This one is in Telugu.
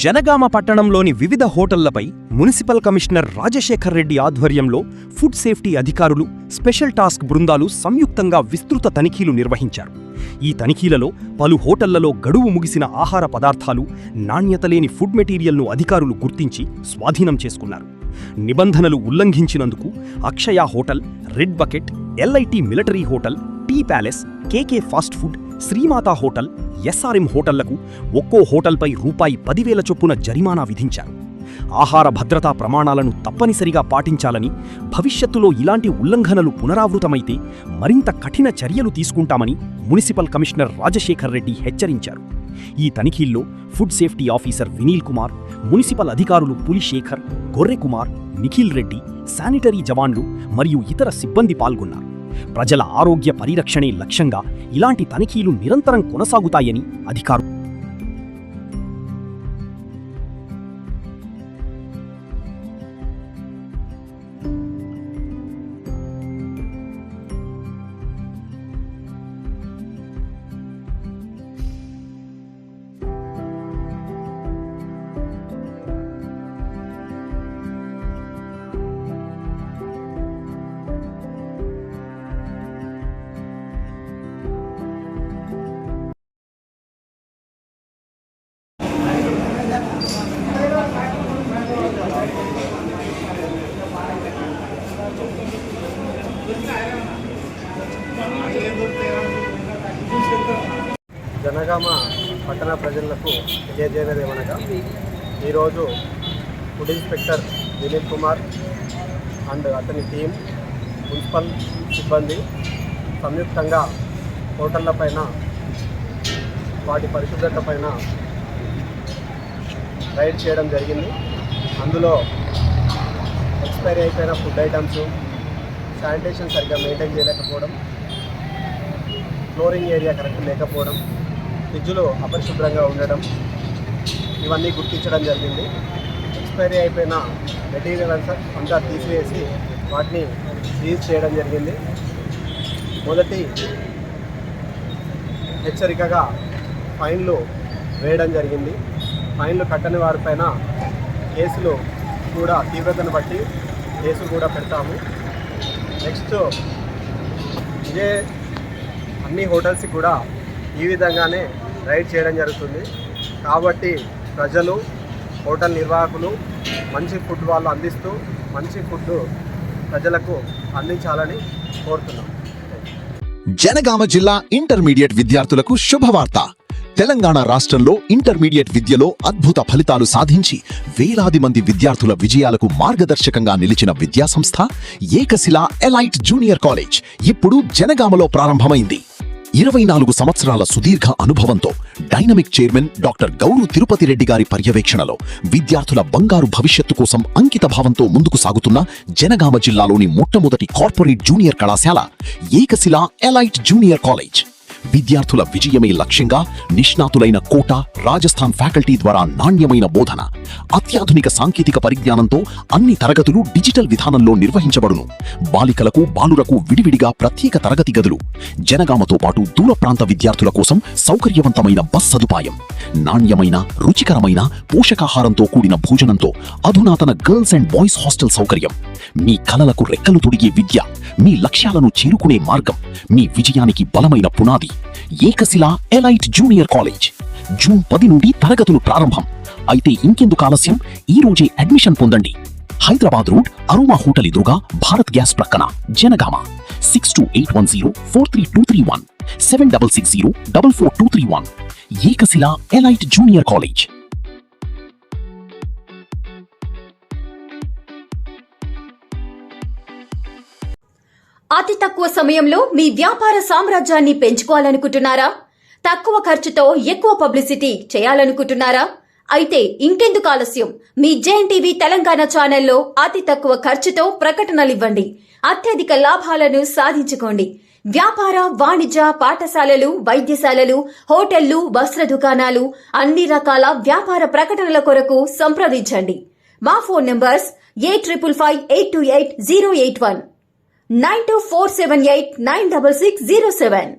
జనగామ పట్టణంలోని వివిధ హోటళ్లపై మున్సిపల్ కమిషనర్ రాజశేఖర్ రెడ్డి ఆధ్వర్యంలో ఫుడ్ సేఫ్టీ అధికారులు, స్పెషల్ టాస్క్ బృందాలు సంయుక్తంగా విస్తృత తనిఖీలు నిర్వహించారు. ఈ తనిఖీలలో పలు హోటళ్లలో గడువు ముగిసిన ఆహార పదార్థాలు, నాణ్యతలేని ఫుడ్ మెటీరియల్ను అధికారులు గుర్తించి స్వాధీనం చేసుకున్నారు. నిబంధనలు ఉల్లంఘించినందుకు Akshaya hotel, red bucket, LIT military hotel, tea palace, KK fast food, Srimata hotel, SRM హోటళ్లకు ఒక్కో హోటల్పై ₹10,000 చొప్పున జరిమానా విధించారు. ఆహార భద్రతా ప్రమాణాలను తప్పనిసరిగా పాటించాలని, భవిష్యత్తులో ఇలాంటి ఉల్లంఘనలు పునరావృతమైతే మరింత కఠిన చర్యలు తీసుకుంటామని మున్సిపల్ కమిషనర్ రాజశేఖర్ రెడ్డి హెచ్చరించారు. ఈ తనిఖీల్లో food safety officer Vineel Kumar, municipal అధికారులు పులిశేఖర్, గొర్రెకుమార్, నిఖిల్ రెడ్డి, శానిటరీ జవాన్లు మరియు ఇతర సిబ్బంది పాల్గొన్నారు. ప్రజల ఆరోగ్య పరిరక్షణే లక్ష్యంగా ఇలాంటి తనిఖీలు నిరంతరం కొనసాగుతాయని అధికారులు జనగామ పట్టణ ప్రజలకు తెలియజేయనదేమనగా, ఈరోజు food inspector Vineel Kumar and అతని టీం, మున్సిపల్ సిబ్బంది సంయుక్తంగా హోటళ్లపైన, వాటి పరిశుభ్రత పైన రైడ్ చేయడం జరిగింది. అందులో ఎక్స్పైరీ అయిపోయిన ఫుడ్ ఐటమ్స్, శానిటేషన్ సరిగ్గా మెయింటైన్ చేయలేకపోవడం, ఫ్లోరింగ్ ఏరియా కరెక్ట్ లేకపోవడం, ఫ్రిడ్జ్లో అపరిశుభ్రంగా ఉండడం, ఇవన్నీ గుర్తించడం జరిగింది. ఎక్స్పైరీ అయిపోయిన మెటీరియల్ అంతా తీసివేసి వాటిని సీజ్ చేయడం జరిగింది. మొదటి హెచ్చరికగా ఫైన్లు వేయడం జరిగింది. ఫైన్లు కట్టని వారిపైన కేసులు కూడా తీవ్రతను బట్టి కేసులు కూడా పెడతాము. నెక్స్ట్ ఇదే అన్ని హోటల్స్కి కూడా ఈ విధంగానే రైడ్ చేయడం జరుగుతుంది. కాబట్టి ప్రజలు, హోటల్ నిర్వాహకులు మంచి ఫుడ్ వాళ్ళు అందిస్తూ మంచి ఫుడ్ ప్రజలకు అందించాలని కోరుతున్నాం. జనగామ జిల్లా ఇంటర్మీడియట్ విద్యార్థులకు శుభవార్త. తెలంగాణ రాష్ట్రంలో ఇంటర్మీడియట్ విద్యలో అద్భుత ఫలితాలు సాధించి వేలాది మంది విద్యార్థుల విజయాలకు మార్గదర్శకంగా నిలిచిన విద్యాసంస్థ ఏకశిల ఎలైట్ జూనియర్ కాలేజ్ ఇప్పుడు జనగామలో ప్రారంభమైంది. 24 సంవత్సరాల సుదీర్ఘ అనుభవంతో dynamic chairman doctor Gouru Tirupati Reddy గారి పర్యవేక్షణలో విద్యార్థుల బంగారు భవిష్యత్తు కోసం అంకిత భావంతో ముందుకు సాగుతున్న జనగామ జిల్లాలోని మొట్టమొదటి కార్పొరేట్ జూనియర్ కళాశాల ఏకశిల ఎలైట్ జూనియర్ కాలేజ్. విద్యార్థుల విజయమే లక్ష్యంగా నిష్ణాతులైన కోట, రాజస్థాన్ ఫ్యాకల్టీ ద్వారా నాణ్యమైన బోధన, అత్యాధునిక సాంకేతిక పరిజ్ఞానంతో అన్ని తరగతులు డిజిటల్ విధానంలో నిర్వహించబడును. బాలికలకు, బాలురకు విడివిడిగా ప్రత్యేక తరగతి గదులు, జనగామతో పాటు దూర ప్రాంత విద్యార్థుల కోసం సౌకర్యవంతమైన బస్ సదుపాయం, నాణ్యమైన, రుచికరమైన పోషకాహారంతో కూడిన భోజనంతో అధునాతన గర్ల్స్ అండ్ బాయ్స్ హాస్టల్ సౌకర్యం. మీ కలలకు రెక్కలు తొడిగే విద్య, మీ లక్ష్యాలను చేరుకునే మార్గం, మీ విజయానికి బలమైన పునాది. ఏకశిల ఎలైట్ జూనియర్ కాలేజ్. జూన్ 10 నుండి తరగతులు ప్రారంభం. అయితే ఇంకెందుకు ఆలస్యం? ఈ రోజే అడ్మిషన్ పొందండి. హైదరాబాద్ రోడ్, అరోమా హోటల్ ఎదురుగా, భారత్ గ్యాస్ ప్రక్కన, జనగామ. 6281043231 7660444231. ఏకశిల ఎలైట్ జూనియర్ కాలేజ్. అతి తక్కువ సమయంలో మీ వ్యాపార సామ్రాజ్యాన్ని పెంచుకోవాలనుకుంటున్నారా? తక్కువ ఖర్చుతో ఎక్కువ పబ్లిసిటీ చేయాలనుకుంటున్నారా? అయితే ఇంకెందుకు ఆలస్యం? మీ JNTV తెలంగాణ ఛానల్లో అతి తక్కువ ఖర్చుతో ప్రకటనలివ్వండి. అత్యధిక లాభాలను సాధించుకోండి. వ్యాపార, వాణిజ్య, పాఠశాలలు, వైద్యశాలలు, హోటళ్లు, వస్త్ర దుకాణాలు, అన్ని రకాల వ్యాపార ప్రకటనల కొరకు సంప్రదించండి. మా ఫోన్ నంబర్స్ 8558280881, 9247896607.